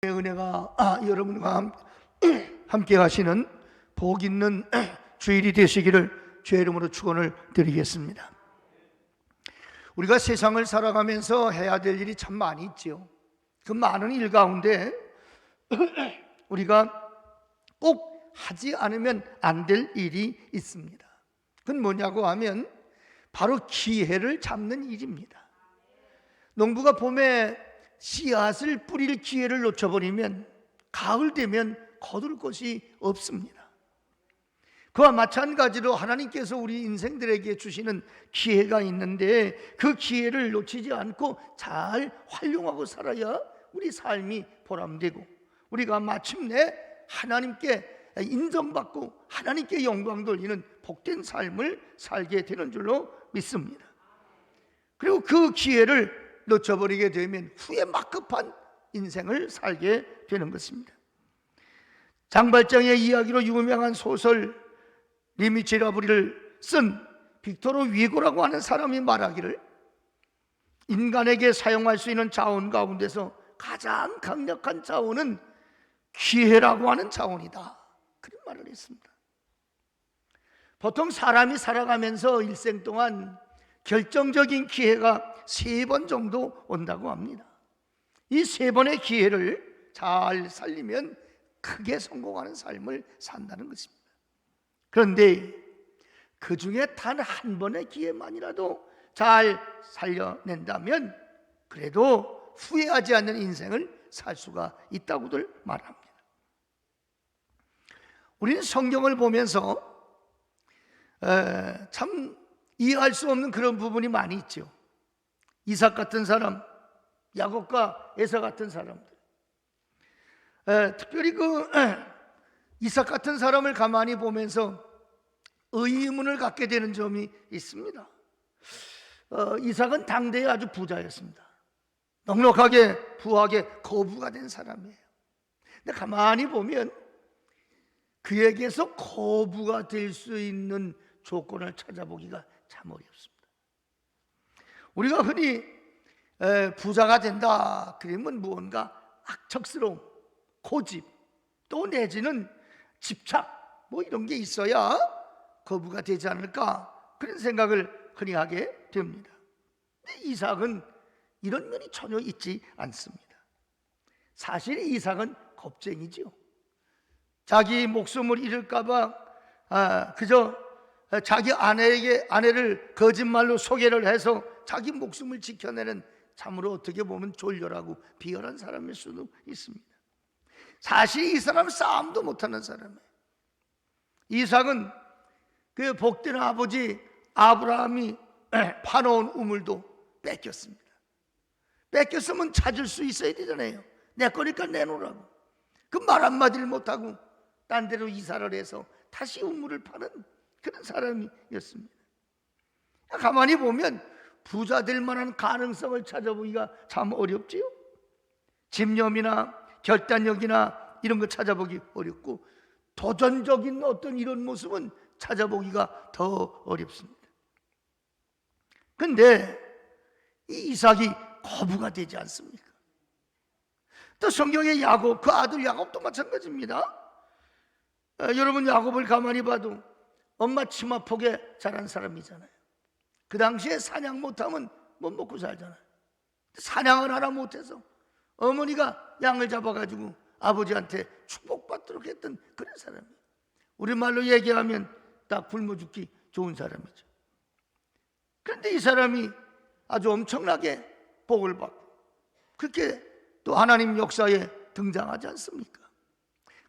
은혜가 여러분과 함께 하시는 복 있는 주일이 되시기를 주의 이름으로 축원을 드리겠습니다. 우리가 세상을 살아가면서 해야 될 일이 참 많이 있죠. 그 많은 일 가운데 우리가 꼭 하지 않으면 안 될 일이 있습니다. 그건 뭐냐고 하면 바로 기회를 잡는 일입니다. 농부가 봄에 씨앗을 뿌릴 기회를 놓쳐버리면 가을 되면 거둘 것이 없습니다. 그와 마찬가지로 하나님께서 우리 인생들에게 주시는 기회가 있는데 그 기회를 놓치지 않고 잘 활용하고 살아야 우리 삶이 보람되고 우리가 마침내 하나님께 인정받고 하나님께 영광 돌리는 복된 삶을 살게 되는 줄로 믿습니다. 그리고 그 기회를 놓쳐버리게 되면 후에 막급한 인생을 살게 되는 것입니다. 장발장의 이야기로 유명한 소설 리미치라브리를 쓴 빅토르 위고라고 하는 사람이 말하기를 인간에게 사용할 수 있는 자원 가운데서 가장 강력한 자원은 기회라고 하는 자원이다, 그런 말을 했습니다. 보통 사람이 살아가면서 일생 동안 결정적인 기회가 3번 정도 온다고 합니다. 이 3번의 기회를 잘 살리면 크게 성공하는 삶을 산다는 것입니다. 그런데 그 중에 단 한 번의 기회만이라도 잘 살려낸다면 그래도 후회하지 않는 인생을 살 수가 있다고들 말합니다. 우리는 성경을 보면서 참 이해할 수 없는 그런 부분이 많이 있죠. 이삭 같은 사람, 야곱과 에서 같은 사람들, 특별히 이삭 같은 사람을 가만히 보면서 의문을 갖게 되는 점이 있습니다. 이삭은 당대에 아주 부자였습니다. 넉넉하게 부하게 거부가 된 사람이에요. 근데 가만히 보면 그에게서 거부가 될 수 있는 조건을 찾아보기가 참 어렵습니다. 우리가 흔히 부자가 된다 그러면 무언가 악척스러움, 고집, 또 내지는 집착 이런 게 있어야 거부가 되지 않을까, 그런 생각을 흔히 하게 됩니다. 근데 이삭은 이런 면이 전혀 있지 않습니다. 사실 이삭은 겁쟁이죠. 자기 목숨을 잃을까 봐 그저 자기 아내를 거짓말로 소개를 해서 자기 목숨을 지켜내는, 참으로 어떻게 보면 졸렬하고 비열한 사람일 수도 있습니다. 사실 이 사람은 싸움도 못하는 사람이에요. 이삭은 그 복된 아버지 아브라함이 파놓은 우물도 뺏겼습니다. 뺏겼으면 찾을 수 있어야 되잖아요. 내 거니까 내놓으라고. 그 말 한마디를 못하고 딴 데로 이사를 해서 다시 우물을 파는 그런 사람이었습니다. 가만히 보면 부자 될 만한 가능성을 찾아보기가 참 어렵지요. 집념이나 결단력이나 이런 거 찾아보기 어렵고 도전적인 어떤 이런 모습은 찾아보기가 더 어렵습니다. 그런데 이 이삭이 거부가 되지 않습니까? 또 성경의 야곱, 그 아들 야곱도 마찬가지입니다. 여러분 야곱을 가만히 봐도 엄마 치마폭에 자란 사람이잖아요. 그 당시에 사냥 못하면 못 먹고 살잖아요. 사냥을 하나 못해서 어머니가 양을 잡아가지고 아버지한테 축복받도록 했던 그런 사람이에요. 우리말로 얘기하면 딱 굶어 죽기 좋은 사람이죠. 그런데 이 사람이 아주 엄청나게 복을 받고 그렇게 또 하나님 역사에 등장하지 않습니까?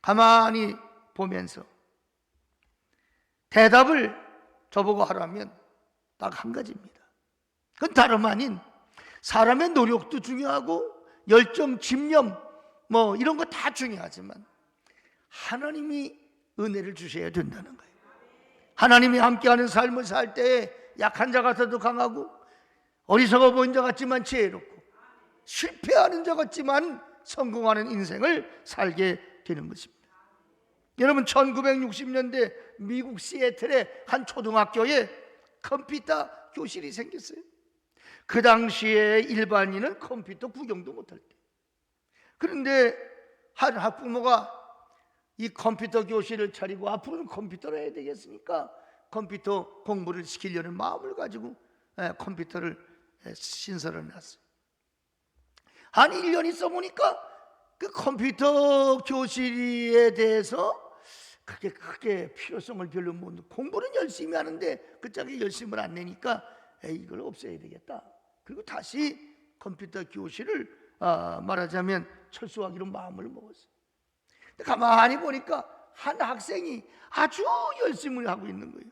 가만히 보면서 대답을 저보고 하라면 딱 한 가지입니다. 그건 다름 아닌 사람의 노력도 중요하고 열정, 집념 이런 거 다 중요하지만 하나님이 은혜를 주셔야 된다는 거예요. 하나님이 함께하는 삶을 살 때 약한 자 같아도 강하고 어리석어 보인 자 같지만 지혜롭고 실패하는 자 같지만 성공하는 인생을 살게 되는 것입니다. 여러분 1960년대 미국 시애틀의 한 초등학교에 컴퓨터 교실이 생겼어요. 그 당시에 일반인은 컴퓨터 구경도 못할 때. 그런데 한 학부모가 이 컴퓨터 교실을 차리고 앞으로는 컴퓨터를 해야 되겠으니까 컴퓨터 공부를 시키려는 마음을 가지고 컴퓨터를 신설을 해놨어요. 한 1년 있어 보니까 그 컴퓨터 교실에 대해서 그렇게 크게 필요성을 별로 못, 공부는 열심히 하는데 그 짝에 열심을 안 내니까 이걸 없애야 되겠다. 그리고 다시 컴퓨터 교실을 말하자면 철수하기로 마음을 먹었어요. 근데 가만히 보니까 한 학생이 아주 열심을 하고 있는 거예요.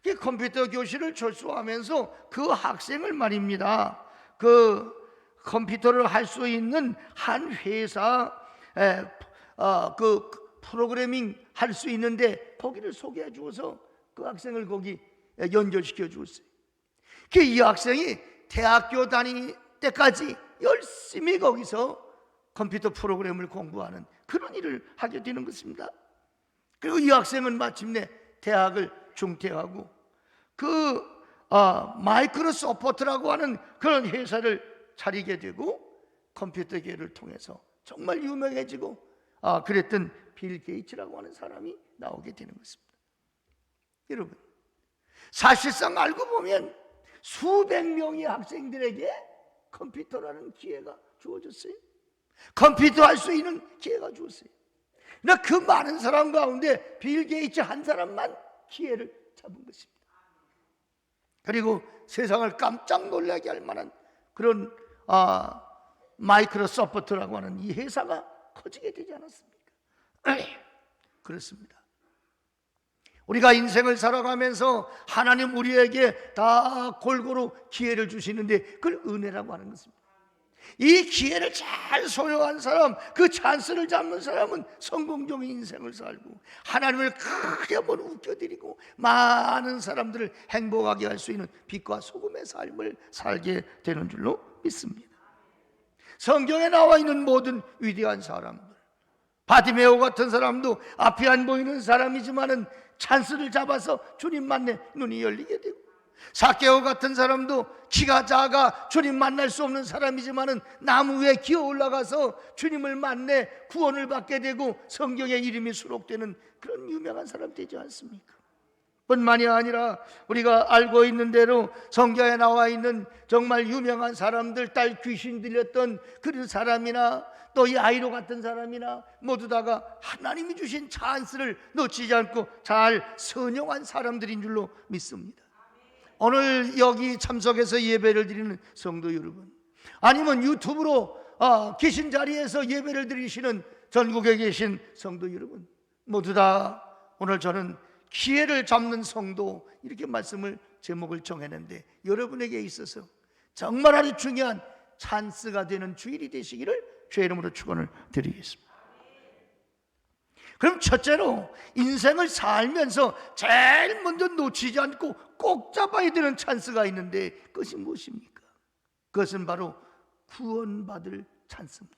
그 컴퓨터 교실을 철수하면서 그 학생을 말입니다, 그 컴퓨터를 할 수 있는 한 회사 그 프로그래밍 할 수 있는데 거기를 소개해 주어서 그 학생을 거기 연결시켜 주었어요. 이 학생이 대학교 다닐 때까지 열심히 거기서 컴퓨터 프로그램을 공부하는 그런 일을 하게 되는 것입니다. 그리고 이 학생은 마침내 대학을 중퇴하고 그 마이크로소프트라고 하는 그런 회사를 차리게 되고 컴퓨터계를 통해서 정말 유명해지고 그랬던 빌 게이츠라고 하는 사람이 나오게 되는 것입니다. 여러분, 사실상 알고 보면 수백 명의 학생들에게 컴퓨터라는 기회가 주어졌어요. 컴퓨터 할 수 있는 기회가 주었어요. 그러나 그 많은 사람 가운데 빌 게이츠 한 사람만 기회를 잡은 것입니다. 그리고 세상을 깜짝 놀라게 할 만한 그런 마이크로소프트라고 하는 이 회사가 커지게 되지 않았습니까? 그렇습니다. 우리가 인생을 살아가면서 하나님 우리에게 다 골고루 기회를 주시는데 그걸 은혜라고 하는 것입니다. 이 기회를 잘 소유한 사람, 그 찬스를 잡는 사람은 성공적인 인생을 살고 하나님을 크게 한번 웃겨드리고 많은 사람들을 행복하게 할 수 있는 빛과 소금의 삶을 살게 되는 줄로 믿습니다. 성경에 나와 있는 모든 위대한 사람들, 바디메오 같은 사람도 앞이 안 보이는 사람이지만은 찬스를 잡아서 주님 만나 눈이 열리게 되고, 삭개오 같은 사람도 키가 작아 주님 만날 수 없는 사람이지만은 나무 위에 기어 올라가서 주님을 만나 구원을 받게 되고 성경에 이름이 수록되는 그런 유명한 사람 되지 않습니까? 뿐만이 아니라 우리가 알고 있는 대로 성경에 나와 있는 정말 유명한 사람들, 딸 귀신 들렸던 그런 사람이나 또 이 아이로 같은 사람이나 모두 다가 하나님이 주신 찬스를 놓치지 않고 잘 선용한 사람들인 줄로 믿습니다. 오늘 여기 참석해서 예배를 드리는 성도 여러분, 아니면 유튜브로 계신 자리에서 예배를 드리시는 전국에 계신 성도 여러분, 모두 다 오늘 저는 기회를 잡는 성도, 이렇게 말씀을 제목을 정했는데 여러분에게 있어서 정말 아주 중요한 찬스가 되는 주일이 되시기를 주의 이름으로 축원을 드리겠습니다. 그럼 첫째로 인생을 살면서 제일 먼저 놓치지 않고 꼭 잡아야 되는 찬스가 있는데 그것이 무엇입니까? 그것은 바로 구원받을 찬스입니다.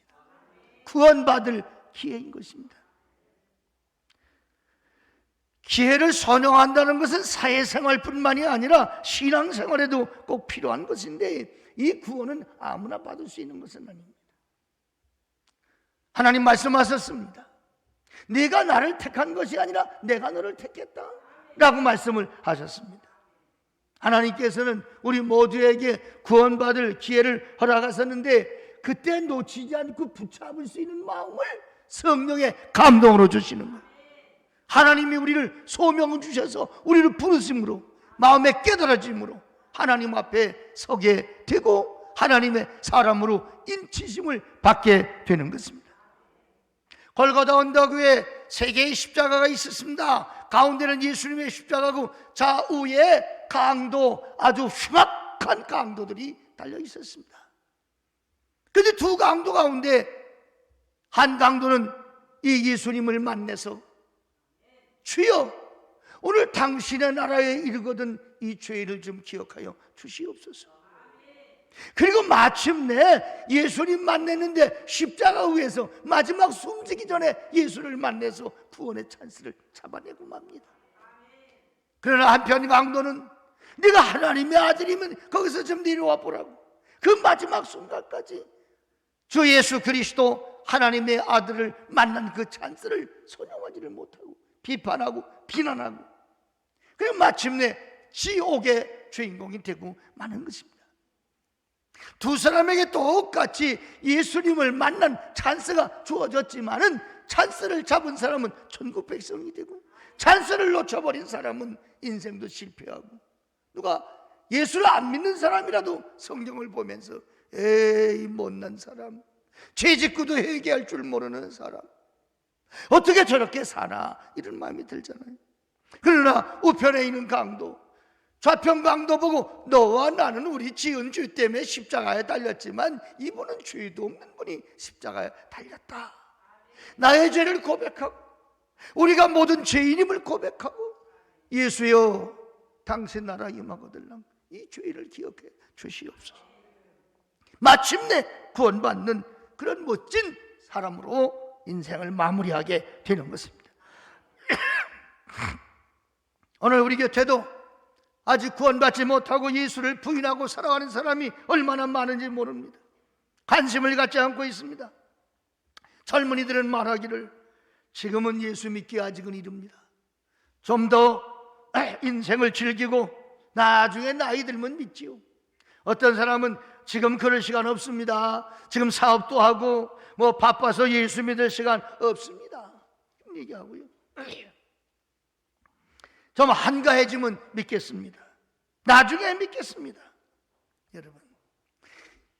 구원받을 기회인 것입니다. 기회를 선용한다는 것은 사회생활뿐만이 아니라 신앙생활에도 꼭 필요한 것인데 이 구원은 아무나 받을 수 있는 것은 아닙니다. 하나님 말씀하셨습니다. 네가 나를 택한 것이 아니라 내가 너를 택했다 라고 말씀을 하셨습니다. 하나님께서는 우리 모두에게 구원받을 기회를 허락하셨는데 그때 놓치지 않고 붙잡을 수 있는 마음을 성령의 감동으로 주시는 거예요. 하나님이 우리를 소명을 주셔서 우리를 부르심으로 마음에 깨달아짐으로 하나님 앞에 서게 되고 하나님의 사람으로 인치심을 받게 되는 것입니다. 골고다 언덕 위에 세 개의 십자가가 있었습니다. 가운데는 예수님의 십자가고 좌우에 강도, 아주 흉악한 강도들이 달려 있었습니다. 그런데 두 강도 가운데 한 강도는 이 예수님을 만나서 주여, 오늘 당신의 나라에 이르거든 이 죄를 좀 기억하여 주시옵소서. 그리고 마침내 예수님 만났는데 십자가 위에서 마지막 숨지기 전에 예수를 만나서 구원의 찬스를 잡아내고 맙니다. 그러나 한편 강도는 네가 하나님의 아들이면 거기서 좀 내려와 보라고 그 마지막 순간까지 주 예수 그리스도 하나님의 아들을 만난 그 찬스를 소용하지를 못하고 비판하고 비난하고, 그리고 마침내 지옥의 주인공이 되고 마는 것입니다. 두 사람에게 똑같이 예수님을 만난 찬스가 주어졌지만은 찬스를 잡은 사람은 천국 백성이 되고, 찬스를 놓쳐버린 사람은 인생도 실패하고, 누가 예수를 안 믿는 사람이라도 성경을 보면서 에이 못난 사람, 죄짓고도 회개할 줄 모르는 사람, 어떻게 저렇게 사나, 이런 마음이 들잖아요. 그러나 우편에 있는 강도, 좌편 강도 보고 너와 나는 우리 지은 죄 때문에 십자가에 달렸지만 이분은 죄도 없는 분이 십자가에 달렸다. 나의 죄를 고백하고 우리가 모든 죄인임을 고백하고, 예수여 당신 나라 임하거들랑 이 죄를 기억해 주시옵소서. 마침내 구원받는 그런 멋진 사람으로 인생을 마무리하게 되는 것입니다. 오늘 우리 곁에도 아직 구원받지 못하고 예수를 부인하고 살아가는 사람이 얼마나 많은지 모릅니다. 관심을 갖지 않고 있습니다. 젊은이들은 말하기를 지금은 예수 믿기 아직은 이릅니다. 좀 더 인생을 즐기고 나중에 나이 들면 믿지요. 어떤 사람은 지금 그럴 시간 없습니다. 지금 사업도 하고 뭐 바빠서 예수 믿을 시간 없습니다. 얘기하고요. 좀 한가해지면 믿겠습니다. 나중에 믿겠습니다. 여러분,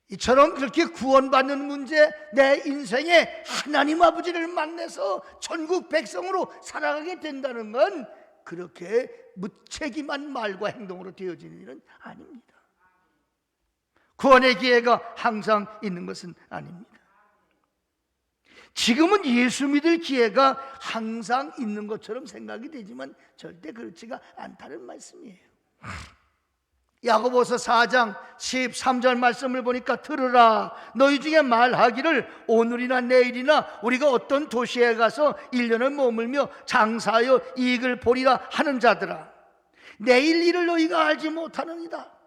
이처럼 그렇게 구원받는 문제, 내 인생에 하나님 아버지를 만나서 천국 백성으로 살아가게 된다는 건 그렇게 무책임한 말과 행동으로 되어지는 일은 아닙니다. 구원의 기회가 항상 있는 것은 아닙니다. 지금은 예수 믿을 기회가 항상 있는 것처럼 생각이 되지만 절대 그렇지가 않다는 말씀이에요. 야고보서 4장 13절 말씀을 보니까 들으라, 너희 중에 말하기를 오늘이나 내일이나 우리가 어떤 도시에 가서 1년을 머물며 장사하여 이익을 보리라 하는 자들아, 내일 일을 너희가 알지 못하느니라.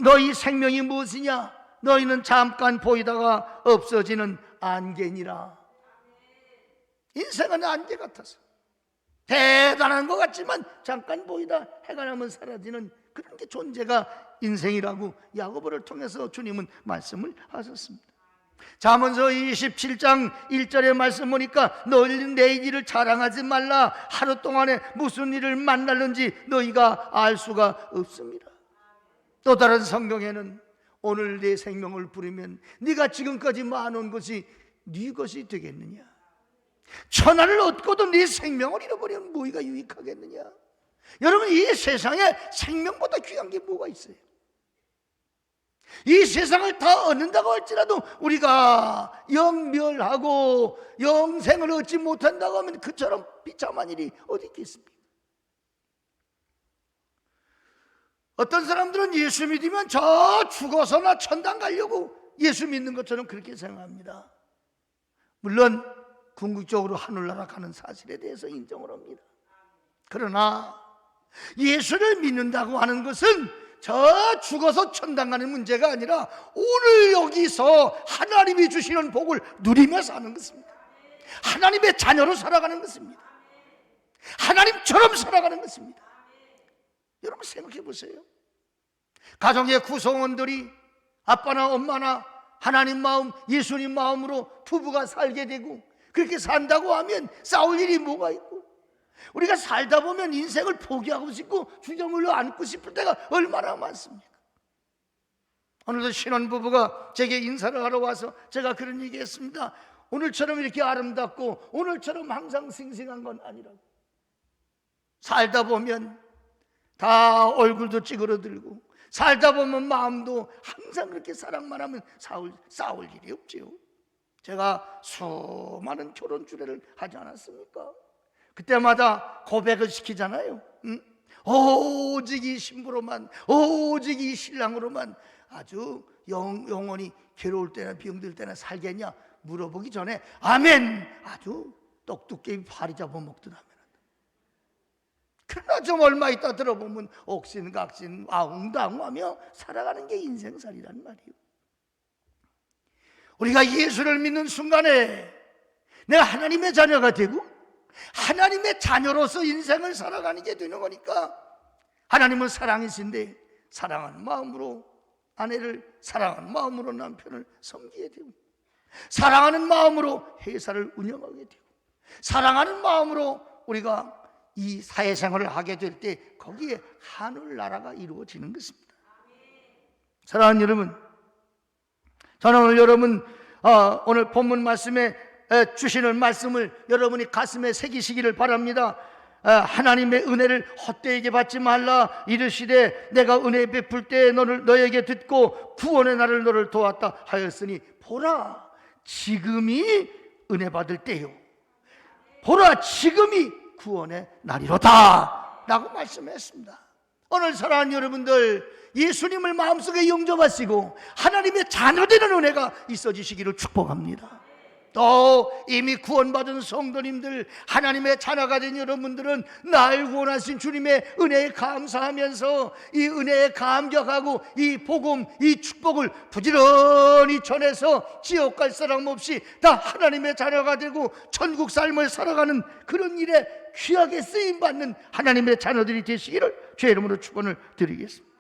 너희 생명이 무엇이냐? 너희는 잠깐 보이다가 없어지는 안개니라. 인생은 안개 같아서 대단한 것 같지만 잠깐 보이다 해가 나면 사라지는 그런 게 존재가 인생이라고 야고보를 통해서 주님은 말씀을 하셨습니다. 잠언서 27장 1절의 말씀 보니까 너희는 내일 일을 자랑하지 말라. 하루 동안에 무슨 일을 만날는지 너희가 알 수가 없습니다. 또 다른 성경에는 오늘 내 생명을 부리면 네가 지금까지 모아놓은 것이 네 것이 되겠느냐? 천하를 얻고도 네 생명을 잃어버리면 뭐가 유익하겠느냐? 여러분, 이 세상에 생명보다 귀한 게 뭐가 있어요? 이 세상을 다 얻는다고 할지라도 우리가 영멸하고 영생을 얻지 못한다고 하면 그처럼 비참한 일이 어디 있겠습니까? 어떤 사람들은 예수 믿으면 저 죽어서나 천당 가려고 예수 믿는 것처럼 그렇게 생각합니다. 물론 궁극적으로 하늘나라 가는 사실에 대해서 인정을 합니다. 그러나 예수를 믿는다고 하는 것은 저 죽어서 천당 가는 문제가 아니라 오늘 여기서 하나님이 주시는 복을 누리며 사는 것입니다. 하나님의 자녀로 살아가는 것입니다. 하나님처럼 살아가는 것입니다. 여러분 생각해 보세요. 가정의 구성원들이 아빠나 엄마나 하나님 마음, 예수님 마음으로 부부가 살게 되고 그렇게 산다고 하면 싸울 일이 뭐가 있고, 우리가 살다 보면 인생을 포기하고 싶고 주저물러 앉고 싶을 때가 얼마나 많습니까? 오늘도 신혼부부가 제게 인사를 하러 와서 제가 그런 얘기했습니다. 오늘처럼 이렇게 아름답고 오늘처럼 항상 싱싱한 건 아니라고. 살다 보면 다 얼굴도 찌그러들고 살다 보면 마음도 항상 그렇게 사랑만 하면 싸울 일이 없지요. 제가 수많은 결혼 주례를 하지 않았습니까? 그때마다 고백을 시키잖아요. 오직 이 신부로만, 오직 이 신랑으로만 아주 영원히 괴로울 때나 병들 때나 살겠냐 물어보기 전에 아멘, 아주 똑똑히 파리 잡아먹듯 하면 그러나 좀 얼마 있다 들어보면 옥신각신 아웅다웅하며 살아가는 게 인생살이란 말이에요. 우리가 예수를 믿는 순간에 내가 하나님의 자녀가 되고 하나님의 자녀로서 인생을 살아가게 되는 거니까, 하나님은 사랑이신데 사랑하는 마음으로 아내를, 사랑하는 마음으로 남편을 섬기게 되고, 사랑하는 마음으로 회사를 운영하게 되고, 사랑하는 마음으로 우리가 이 사회생활을 하게 될 때 거기에 하늘나라가 이루어지는 것입니다. 사랑하는 여러분, 저는 오늘 여러분 오늘 본문 말씀에 주시는 말씀을 여러분이 가슴에 새기시기를 바랍니다. 하나님의 은혜를 헛되게 받지 말라. 이르시되 내가 은혜 베풀 때 너에게 듣고 구원의 날을 너를 도왔다 하였으니, 보라 지금이 은혜 받을 때요, 보라 지금이 구원의 날이로다 라고 말씀했습니다. 오늘 사랑하는 여러분들, 예수님을 마음속에 영접하시고 하나님의 자녀되는 은혜가 있어지시기를 축복합니다. 또 이미 구원받은 성도님들, 하나님의 자녀가 된 여러분들은 날 구원하신 주님의 은혜에 감사하면서 이 은혜에 감격하고 이 복음, 이 축복을 부지런히 전해서 지옥 갈 사람 없이 다 하나님의 자녀가 되고 천국 삶을 살아가는 그런 일에 귀하게 쓰임받는 하나님의 자녀들이 되시기를 주의 이름으로 축원을 드리겠습니다.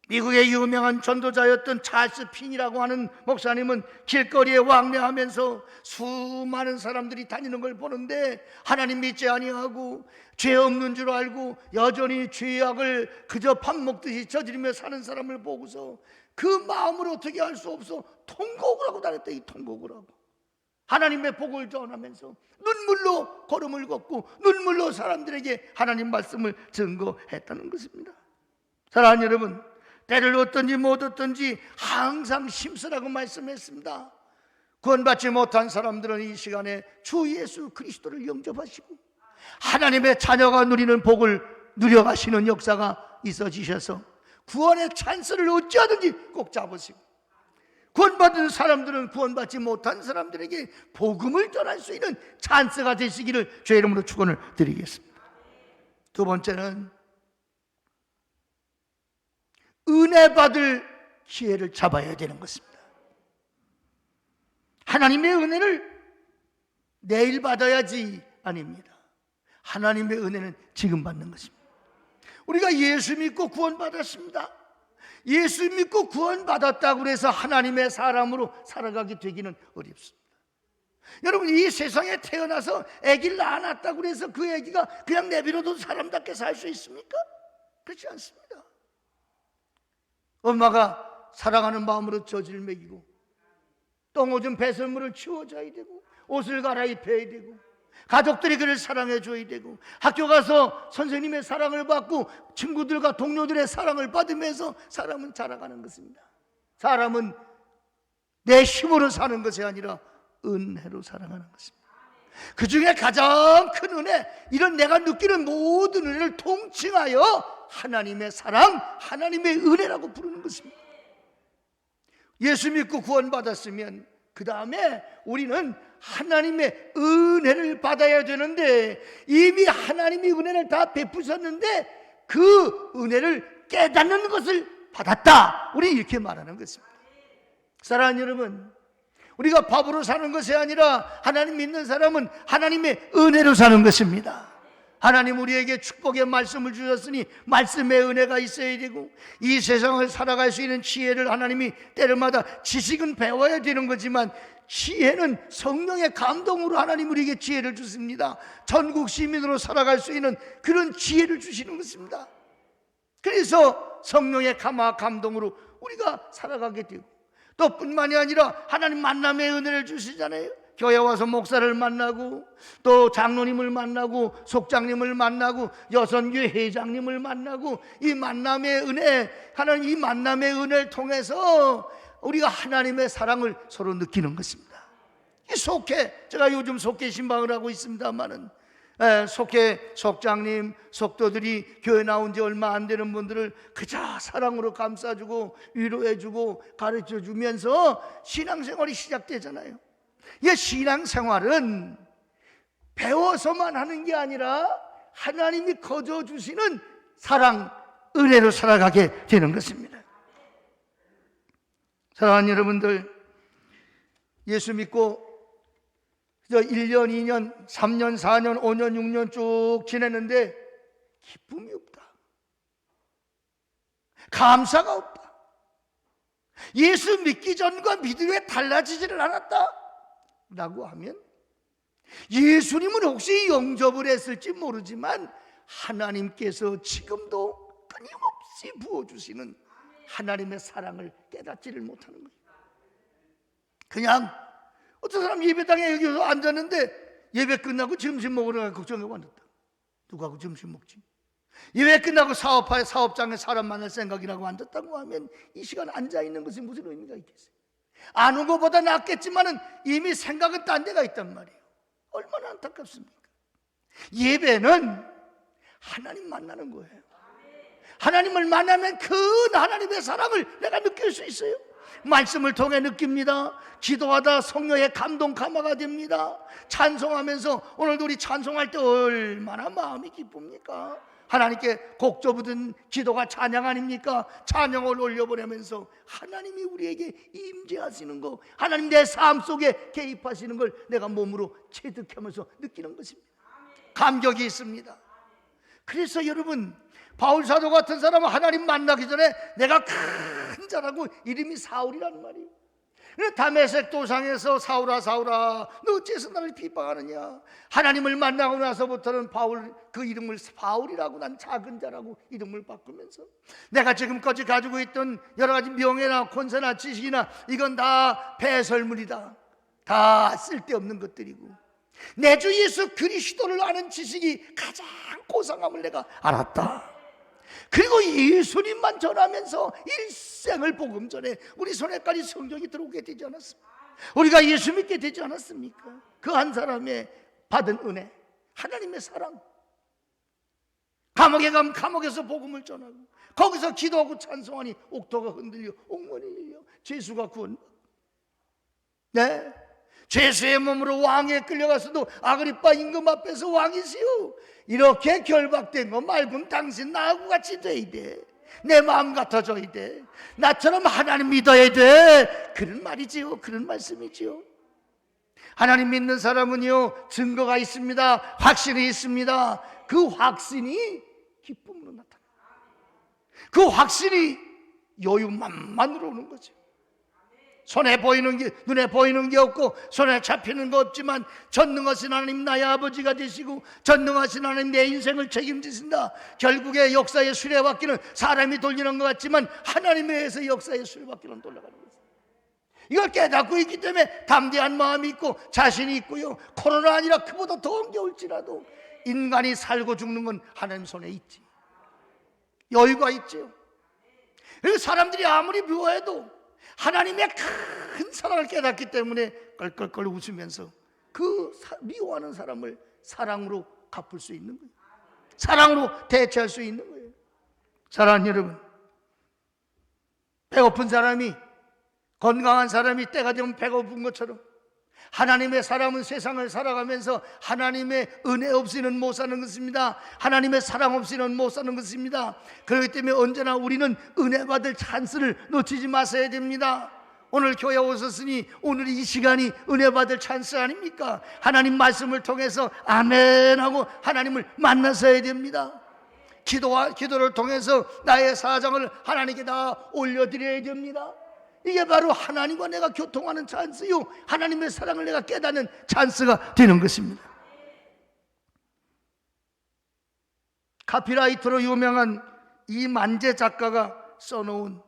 미국의 유명한 전도자였던 찰스 핀이라고 하는 목사님은 길거리에 왕래하면서 수많은 사람들이 다니는 걸 보는데 하나님 믿지 아니하고 죄 없는 줄 알고 여전히 죄악을 그저 밥 먹듯이 저지르며 사는 사람을 보고서 그 마음을 어떻게 할 수 없어 통곡을 하고 다녔다. 이 통곡을 하고 하나님의 복을 전하면서 눈물로 걸음을 걷고 눈물로 사람들에게 하나님 말씀을 증거했다는 것입니다. 사랑하는 여러분, 때를 얻든지 못 얻든지 항상 힘쓰라고 말씀했습니다. 구원받지 못한 사람들은 이 시간에 주 예수 그리스도를 영접하시고 하나님의 자녀가 누리는 복을 누려가시는 역사가 있어지셔서 구원의 찬스를 어찌하든지 꼭 잡으시고, 구원받은 사람들은 구원받지 못한 사람들에게 복음을 전할 수 있는 찬스가 되시기를 주의 이름으로 축원을 드리겠습니다. 두 번째는 은혜 받을 기회를 잡아야 되는 것입니다. 하나님의 은혜를 내일 받아야지 아닙니다. 하나님의 은혜는 지금 받는 것입니다. 우리가 예수 믿고 구원받았습니다. 예수 믿고 구원받았다고 해서 하나님의 사람으로 살아가게 되기는 어렵습니다. 여러분, 이 세상에 태어나서 아기를 낳았다고 해서 그 아기가 그냥 내버려둬도 사람답게 살 수 있습니까? 그렇지 않습니다. 엄마가 사랑하는 마음으로 젖을 먹이고 똥 오줌 배설물을 치워줘야 되고 옷을 갈아입혀야 되고 가족들이 그를 사랑해 줘야 되고 학교 가서 선생님의 사랑을 받고 친구들과 동료들의 사랑을 받으면서 사람은 자라가는 것입니다. 사람은 내 힘으로 사는 것이 아니라 은혜로 살아가는 것입니다. 그 중에 가장 큰 은혜, 이런 내가 느끼는 모든 은혜를 통칭하여 하나님의 사랑, 하나님의 은혜라고 부르는 것입니다. 예수 믿고 구원받았으면 그 다음에 우리는 하나님의 은혜를 받아야 되는데, 이미 하나님이 은혜를 다 베푸셨는데 그 은혜를 깨닫는 것을 받았다, 우리 이렇게 말하는 것입니다. 사랑하는 여러분, 우리가 밥으로 사는 것이 아니라 하나님 믿는 사람은 하나님의 은혜로 사는 것입니다. 하나님 우리에게 축복의 말씀을 주셨으니 말씀의 은혜가 있어야 되고, 이 세상을 살아갈 수 있는 지혜를 하나님이 때마다, 지식은 배워야 되는 거지만 지혜는 성령의 감동으로 하나님 우리에게 지혜를 주십니다. 전국 시민으로 살아갈 수 있는 그런 지혜를 주시는 것입니다. 그래서 성령의 감동으로 우리가 살아가게 되고, 또 뿐만이 아니라 하나님 만남의 은혜를 주시잖아요. 교회 와서 목사를 만나고 또 장로님을 만나고 속장님을 만나고 여선교회 회장님을 만나고, 이 만남의 은혜, 하나님 이 만남의 은혜를 통해서 우리가 하나님의 사랑을 서로 느끼는 것입니다. 이 속회, 제가 요즘 속회 신방을 하고 있습니다만은 속회 속장님, 속도들이 교회 나온 지 얼마 안 되는 분들을 그저 사랑으로 감싸주고 위로해주고 가르쳐주면서 신앙생활이 시작되잖아요. 이 신앙생활은 배워서만 하는 게 아니라 하나님이 거저주시는 사랑, 은혜로 살아가게 되는 것입니다. 사랑하는 여러분들, 예수 믿고 1년, 2년, 3년, 4년, 5년, 6년 쭉 지냈는데 기쁨이 없다. 감사가 없다. 예수 믿기 전과 믿음 후에 달라지지를 않았다 라고 하면, 예수님은 혹시 영접을 했을지 모르지만 하나님께서 지금도 끊임없이 부어주시는 하나님의 사랑을 깨닫지를 못하는 거예요. 그냥 어떤 사람 예배당에 여기 앉았는데 예배 끝나고 점심 먹으러 가 걱정하고 앉았다. 누가 그 점심 먹지? 예배 끝나고 사업장에 사람 만날 생각이라고 앉았다고 하면 이 시간 앉아있는 것이 무슨 의미가 있겠어요? 안 온 것보다 낫겠지만은 이미 생각은 딴 데가 있단 말이에요. 얼마나 안타깝습니까? 예배는 하나님 만나는 거예요. 하나님을 만나면 그 하나님의 사랑을 내가 느낄 수 있어요. 말씀을 통해 느낍니다. 기도하다 성령의 감동 감화가 됩니다. 찬송하면서, 오늘도 우리 찬송할 때 얼마나 마음이 기쁩니까? 하나님께 곡조 부든 기도가 찬양 아닙니까? 찬양을 올려보내면서 하나님이 우리에게 임재하시는 거, 하나님 내 삶 속에 개입하시는 걸 내가 몸으로 체득하면서 느끼는 것입니다. 감격이 있습니다. 그래서 여러분, 바울 사도 같은 사람은 하나님 만나기 전에 내가 큰 자라고 이름이 사울이란 말이에요. 다메섹 도상에서 사울아 사울아 너 어째서 나를 비방하느냐. 하나님을 만나고 나서부터는 바울, 그 이름을 바울이라고, 난 작은 자라고 이름을 바꾸면서, 내가 지금까지 가지고 있던 여러 가지 명예나 권세나 지식이나 이건 다 배설물이다. 다 쓸데없는 것들이고 내 주 예수 그리스도를 아는 지식이 가장 고상함을 내가 알았다. 그리고 예수님만 전하면서 일생을 복음 전에 우리 손에까지 성경이 들어오게 되지 않았습니까? 우리가 예수 믿게 되지 않았습니까? 그 한 사람의 받은 은혜, 하나님의 사랑. 감옥에 가면 감옥에서 복음을 전하고, 거기서 기도하고 찬송하니 옥토가 흔들려 옥문이 열려 죄수가 구원받고, 네, 죄수의 몸으로 왕에 끌려가서도 아그리빠 임금 앞에서 왕이시오, 이렇게 결박된 거 말고는 당신 나하고 같이 돼야 돼. 내 마음 같아져야 돼. 나처럼 하나님 믿어야 돼. 그런 말이지요. 그런 말씀이지요. 하나님 믿는 사람은요, 증거가 있습니다. 확신이 있습니다. 그 확신이 기쁨으로 나타납니다. 그 확신이 여유만만으로 오는 거죠. 손에 보이는 게, 눈에 보이는 게 없고 손에 잡히는 거 없지만 전능하신 하나님 나의 아버지가 되시고 전능하신 하나님 내 인생을 책임지신다. 결국에 역사의 수레바퀴는 사람이 돌리는 것 같지만 하나님에 의해서 역사의 수레바퀴는 돌아가는 거죠. 이걸 깨닫고 있기 때문에 담대한 마음이 있고 자신이 있고요, 코로나 아니라 그보다 더운 게 올지라도 인간이 살고 죽는 건 하나님 손에 있지. 여유가 있죠. 그래서 사람들이 아무리 미워해도 하나님의 큰 사랑을 깨닫기 때문에 껄껄껄 웃으면서 그 미워하는 사람을 사랑으로 갚을 수 있는 거예요. 사랑으로 대체할 수 있는 거예요. 사랑하는 여러분, 배고픈 사람이, 건강한 사람이 때가 되면 배고픈 것처럼 하나님의 사람은 세상을 살아가면서 하나님의 은혜 없이는 못 사는 것입니다. 하나님의 사랑 없이는 못 사는 것입니다. 그렇기 때문에 언제나 우리는 은혜 받을 찬스를 놓치지 마셔야 됩니다. 오늘 교회 오셨으니 오늘 이 시간이 은혜 받을 찬스 아닙니까? 하나님 말씀을 통해서 아멘 하고 하나님을 만나셔야 됩니다. 기도를 통해서 나의 사정을 하나님께 다 올려드려야 됩니다. 이게 바로 하나님과 내가 교통하는 찬스요, 하나님의 사랑을 내가 깨닫는 찬스가 되는 것입니다. 카피라이터로 유명한 이만재 작가가 써놓은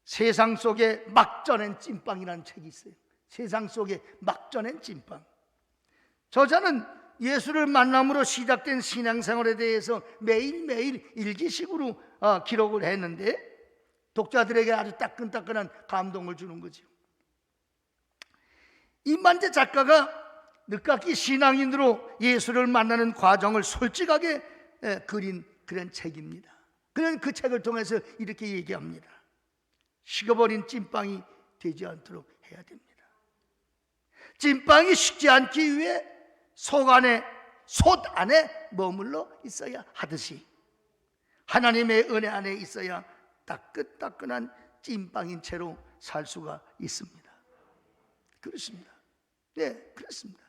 세상 속에 막전엔 찐빵이라는 책이 있어요. 세상 속에 막전엔 찐빵. 저자는 예수를 만남으로 시작된 신앙생활에 대해서 매일매일 일기식으로 기록을 했는데 독자들에게 아주 따끈따끈한 감동을 주는 거죠. 이만재 작가가 늦깎이 신앙인으로 예수를 만나는 과정을 솔직하게 그린 그런 책입니다. 그는 그 책을 통해서 이렇게 얘기합니다. 식어버린 찐빵이 되지 않도록 해야 됩니다. 찐빵이 식지 않기 위해 솥 안에 머물러 있어야 하듯이 하나님의 은혜 안에 있어야 따끈따끈한 찐빵인 채로 살 수가 있습니다. 그렇습니다. 네, 그렇습니다.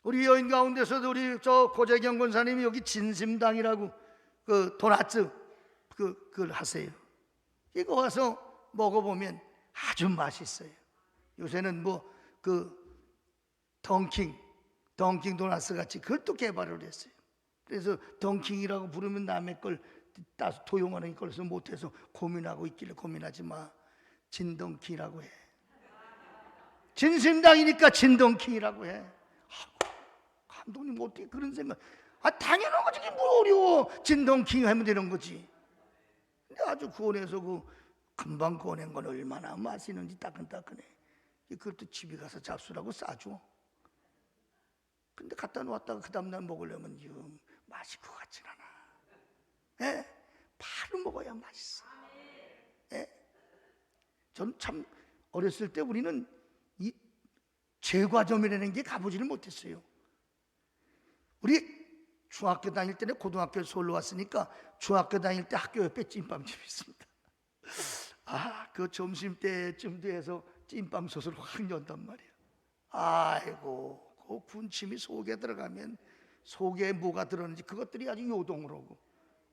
우리 여인 가운데서도 우리 저 고재경 권사님이 여기 진심당이라고 그 도나츠 그걸 하세요. 이거 와서 먹어보면 아주 맛있어요. 요새는 뭐 그 덩킹 도나츠 같이 그걸 또 개발을 했어요. 그래서 덩킹이라고 부르면 남의 걸 따서 도용하는 걸서 못해서 고민하고 있길래 고민하지 마. 진덩킹이라고 해. 진심당이니까 진덩킹이라고 해. 감독님 어떻게 그런 생각? 당연한 거지. 이게 뭐 어려워. 진덩킹 하면 되는 거지. 근데 아주 구원해서 그 금방 구워낸 건 얼마나 맛있는지 따끈따끈해. 그것도 집에 가서 잡수라고 싸줘. 근데 갖다 놓았다가 그 다음날 먹으려면 맛이 그 같진 않아. 예? 바로 먹어야 맛있어. 예? 전 참 어렸을 때 우리는 이 제과점이라는 게 가보지를 못했어요. 우리 중학교 다닐 때는 고등학교 서울로 왔으니까 중학교 다닐 때 학교 옆에 찐빵집이 있습니다. 그 점심때쯤 돼서 찐빵솥을 확 연단 말이야. 아이고, 그 군침이 속에 들어가면 속에 뭐가 들었는지 그것들이 아주 요동을 오고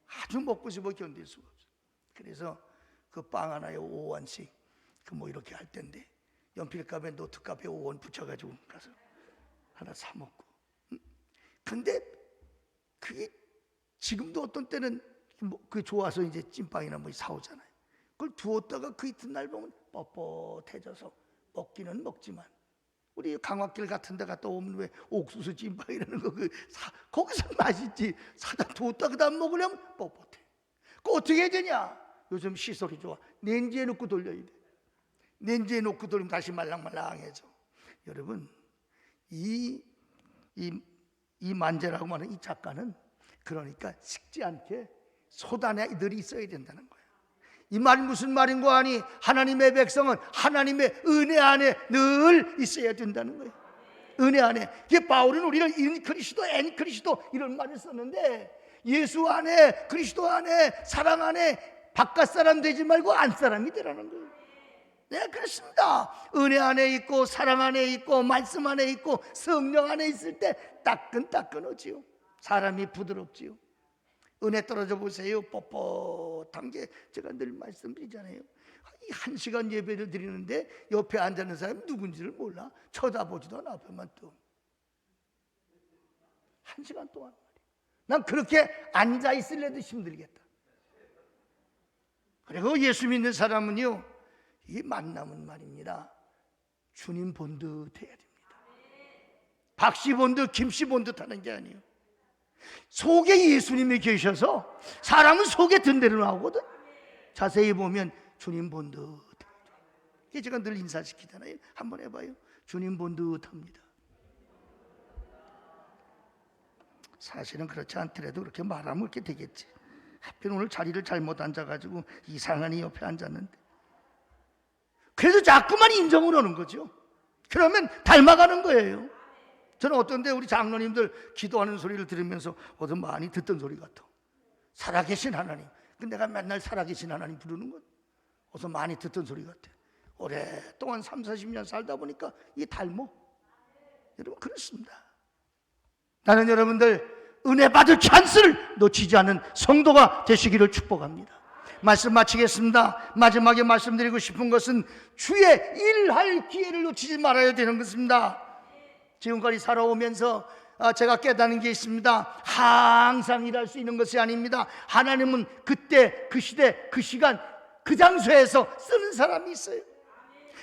아주 먹고 싶어 견딜 수가 없어. 그래서 그 빵 하나에 5원씩 그 뭐 이렇게 할 텐데 연필값에 노트값에 5원 붙여가지고 가서 하나 사 먹고. 근데 그게 지금도 어떤 때는 그 좋아서 이제 찐빵이나 뭐 사오잖아요. 그걸 두었다가 그 이튿날 보면 뻣뻣해져서 먹기는 먹지만 우리 강화길 같은 데 갔다 오면 왜 옥수수 찐빵이라는 거 거기서 맛있지. 사다 두었다 그 다음 먹으려면 뻣뻣해. 그거 어떻게 해야 되냐? 요즘 시설이 좋아. 렌즈에 넣고 돌려야 돼. 렌즈에 넣고 돌리면 다시 말랑말랑해져. 여러분 이 만재라고 말하는 이 작가는 그러니까 식지 않게 솥 안에 늘 있어야 된다는 거예요. 이 말 무슨 말인 거 아니? 하나님의 백성은 하나님의 은혜 안에 늘 있어야 된다는 거예요. 은혜 안에. 이게 바울은 우리를 인 그리스도 엔 그리스도 이런 말을 썼는데 예수 안에 그리스도 안에 사랑 안에 바깥 사람 되지 말고 안 사람이 되라는 거예요. 네, 그렇습니다. 은혜 안에 있고 사랑 안에 있고 말씀 안에 있고 성령 안에 있을 때 따끈따끈하지요. 사람이 부드럽지요. 은혜 떨어져 보세요. 뻣뻣한 게 제가 늘 말씀드리잖아요. 이 1시간 예배를 드리는데 옆에 앉아있는 사람이 누군지를 몰라. 쳐다보지도 않아. 앞에만 또 1시간 동안 난 그렇게 앉아있을래도 힘들겠다. 그리고 예수 믿는 사람은요, 이 만남은 말입니다, 주님 본 듯 해야 됩니다. 박씨 본 듯 김씨 본 듯 하는 게 아니에요. 속에 예수님이 계셔서 사람은 속에 든 대로 나오거든. 자세히 보면 주님 본 듯. 이게 제가 늘 인사시키잖아요. 한번 해봐요. 주님 본 듯 합니다. 사실은 그렇지 않더라도 그렇게 말하면 그렇게 되겠지. 하필 오늘 자리를 잘못 앉아가지고 이상하니 옆에 앉았는데, 그래도 자꾸만 인정을 하는 거죠. 그러면 닮아가는 거예요. 저는 어떤 데 우리 장로님들 기도하는 소리를 들으면서 어디 많이 듣던 소리 같아. 살아계신 하나님. 근데 내가 맨날 살아계신 하나님 부르는 건 어서 많이 듣던 소리 같아. 오랫동안 30-40년 살다 보니까 이게 닮어. 여러분 그렇습니다. 나는 여러분들 은혜 받을 찬스를 놓치지 않는 성도가 되시기를 축복합니다. 말씀 마치겠습니다. 마지막에 말씀드리고 싶은 것은 주의 일할 기회를 놓치지 말아야 되는 것입니다. 지금까지 살아오면서 제가 깨닫는 게 있습니다. 항상 일할 수 있는 것이 아닙니다. 하나님은 그때 그 시대 그 시간 그 장소에서 쓰는 사람이 있어요.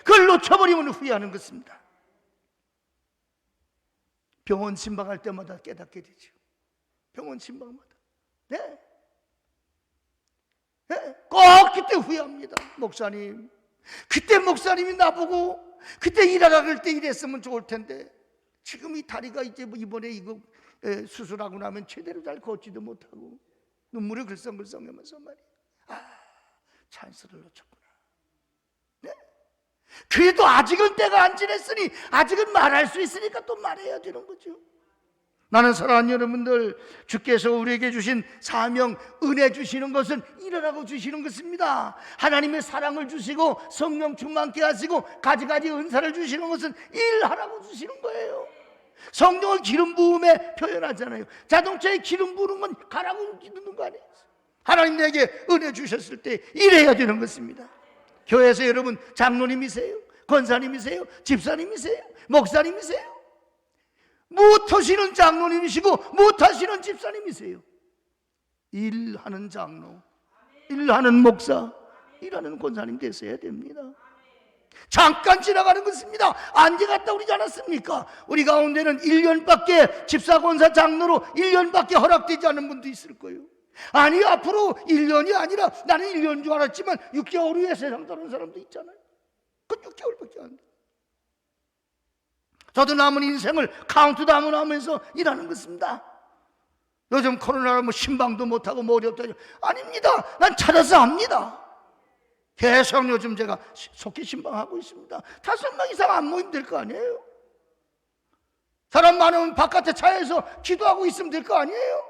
그걸 놓쳐버리면 후회하는 것입니다. 병원 신방할 때마다 깨닫게 되죠. 병원 신방마다. 네. 네. 꼭 그때 후회합니다. 목사님, 그때 목사님이 나보고 그때 일하라 그럴 때 일했으면 좋을 텐데 지금 이 다리가 이제 이번에 이거 수술하고 나면 제대로 잘 걷지도 못하고 눈물을 글썽글썽하면서 말이야. 찬스를 놓쳤구나. 네? 그래도 아직은 때가 안 지났으니 아직은 말할 수 있으니까 또 말해야 되는 거죠. 나는 사랑하는 여러분들, 주께서 우리에게 주신 사명, 은혜 주시는 것은 일어나고 주시는 것입니다. 하나님의 사랑을 주시고 성령 충만케 하시고 가지가지 은사를 주시는 것은 일하라고 주시는 거예요. 성령을 기름 부음에 표현하잖아요. 자동차에 기름 부는 건 가라고 기르는 거 아니에요. 하나님 내게 은혜 주셨을 때 일해야 되는 것입니다. 교회에서 여러분 장로님이세요? 권사님이세요? 집사님이세요? 목사님이세요? 못하시는 장로님이시고 못하시는 집사님이세요. 일하는 장로, 일하는 목사, 일하는 권사님 되셔야 됩니다. 잠깐 지나가는 것입니다. 안개 같다 그러지 않았습니까? 우리 가운데는 1년밖에 집사, 권사, 장로로 1년밖에 허락되지 않은 분도 있을 거예요. 아니 앞으로 1년이 아니라 나는 1년 줄 알았지만 6개월 후에 세상 떠나는 사람도 있잖아요. 그 6개월밖에 안 돼. 저도 남은 인생을 카운트다운 하면서 일하는 것입니다. 요즘 코로나로 뭐 신방도 못하고 뭐 어렵다. 아닙니다. 난 찾아서 합니다. 계속 요즘 제가 속히 신방하고 있습니다. 5명 이상 안 모이면 될 거 아니에요. 사람 많으면 바깥에 차에서 기도하고 있으면 될 거 아니에요.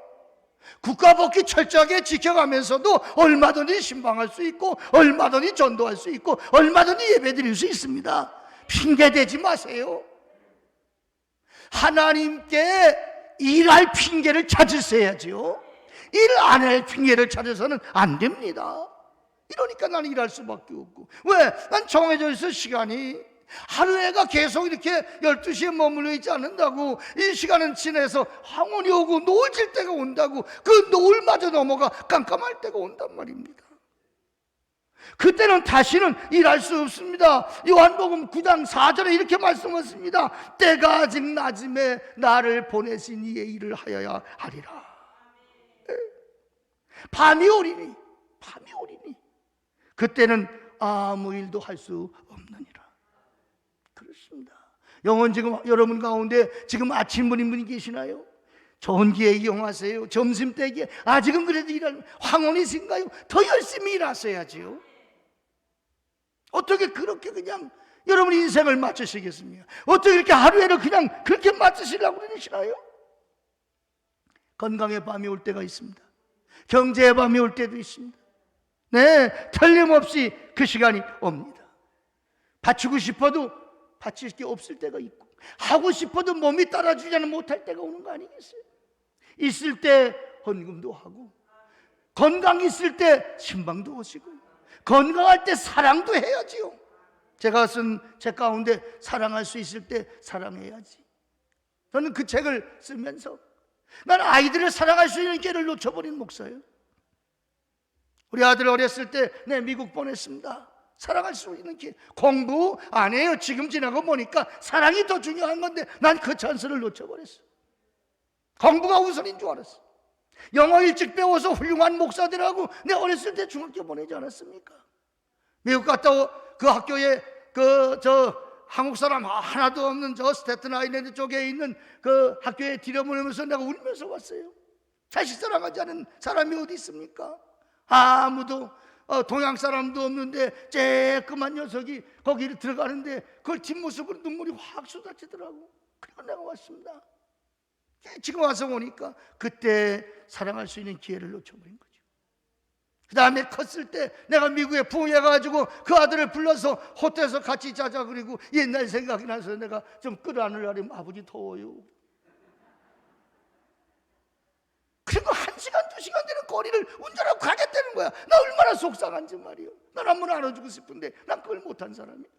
국가법규 철저하게 지켜가면서도 얼마든지 신방할 수 있고 얼마든지 전도할 수 있고 얼마든지 예배드릴 수 있습니다. 핑계대지 마세요. 하나님께 일할 핑계를 찾으셔야지요. 일 안 할 핑계를 찾아서는 안 됩니다. 이러니까 나는 일할 수밖에 없고. 왜? 난 정해져 있어 시간이. 하루에가 계속 이렇게 12시에 머물러 있지 않는다고. 이 시간은 지내서 황혼이 오고 노을 질 때가 온다고. 그 노을마저 넘어가 깜깜할 때가 온단 말입니다. 그때는 다시는 일할 수 없습니다. 요한복음 9장 4절에 이렇게 말씀하십니다. 때가 아직 낮음에 나를 보내신 이의 일을 하여야 하리라. 밤이 오리니, 밤이 오리니 그때는 아무 일도 할 수 없느니라. 그렇습니다. 영원 지금 여러분 가운데 지금 아침분인 분이 계시나요? 좋은 기회 이용하세요. 점심때기에 아직은 그래도 일하는 황혼이신가요? 더 열심히 일하셔야지요. 어떻게 그렇게 그냥 여러분 인생을 맞추시겠습니까? 어떻게 이렇게 하루에는 그냥 그렇게 맞추시려고 그러시나요? 건강의 밤이 올 때가 있습니다. 경제의 밤이 올 때도 있습니다. 네, 틀림없이 그 시간이 옵니다. 바치고 싶어도 바칠 게 없을 때가 있고 하고 싶어도 몸이 따라주지 않으면 못할 때가 오는 거 아니겠어요? 있을 때 헌금도 하고 건강 있을 때 신방도 하시고 건강할 때 사랑도 해야지요. 제가 쓴 책 가운데 사랑할 수 있을 때 사랑해야지. 저는 그 책을 쓰면서 난 아이들을 사랑할 수 있는 기회를 놓쳐버린 목사예요. 우리 아들 어렸을 때 네, 미국 보냈습니다. 사랑할 수 있는 기회. 공부 안 해요. 지금 지나고 보니까 사랑이 더 중요한 건데 난 그 찬스를 놓쳐버렸어. 공부가 우선인 줄 알았어. 영어 일찍 배워서 훌륭한 목사들하고 내 어렸을 때 중학교 보내지 않았습니까? 미국 갔다 그 학교에 한국 사람 하나도 없는 저 스태튼 아일랜드 쪽에 있는 그 학교에 들여보내면서 내가 울면서 왔어요. 자식 사랑하지 않은 사람이 어디 있습니까? 아무도 동양 사람도 없는데 쬐끄만 녀석이 거기를 들어가는데 그걸 뒷모습으로 눈물이 확 쏟아지더라고. 그리고 내가 왔습니다. 지금 와서 보니까 그때 사랑할 수 있는 기회를 놓쳐버린 거죠. 그 다음에 컸을 때 내가 미국에 부흥해가지고 그 아들을 불러서 호텔에서 같이 자자. 그리고 옛날 생각이 나서 내가 좀 끌어안으려면 아버지 더워요. 그리고 1시간 2시간 되는 거리를 운전하고 가겠다는 거야. 나 얼마나 속상한지 말이에요. 난 한번 안아주고 싶은데 난 그걸 못한 사람이에요.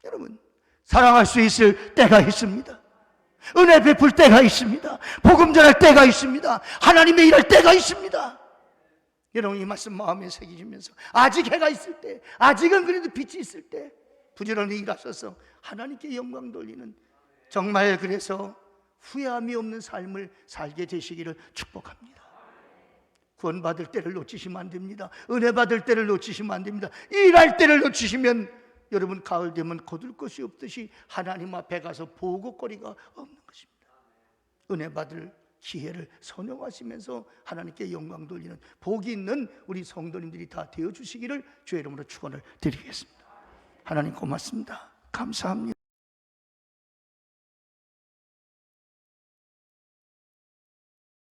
여러분, 사랑할 수 있을 때가 있습니다. 은혜 베풀 때가 있습니다. 복음 전할 때가 있습니다. 하나님의 일할 때가 있습니다. 여러분 이 말씀 마음에 새기시면서 아직 해가 있을 때, 아직은 그래도 빛이 있을 때 부지런히 일하셔서 하나님께 영광 돌리는, 정말 그래서 후회함이 없는 삶을 살게 되시기를 축복합니다. 구원받을 때를 놓치시면 안 됩니다. 은혜 받을 때를 놓치시면 안 됩니다. 일할 때를 놓치시면 여러분 가을 되면 거둘 것이 없듯이 하나님 앞에 가서 보고거리가 없는 것입니다. 은혜 받을 기회를 선용하시면서 하나님께 영광 돌리는 복이 있는 우리 성도님들이 다 되어주시기를 주의 이름으로 축원을 드리겠습니다. 하나님 고맙습니다. 감사합니다.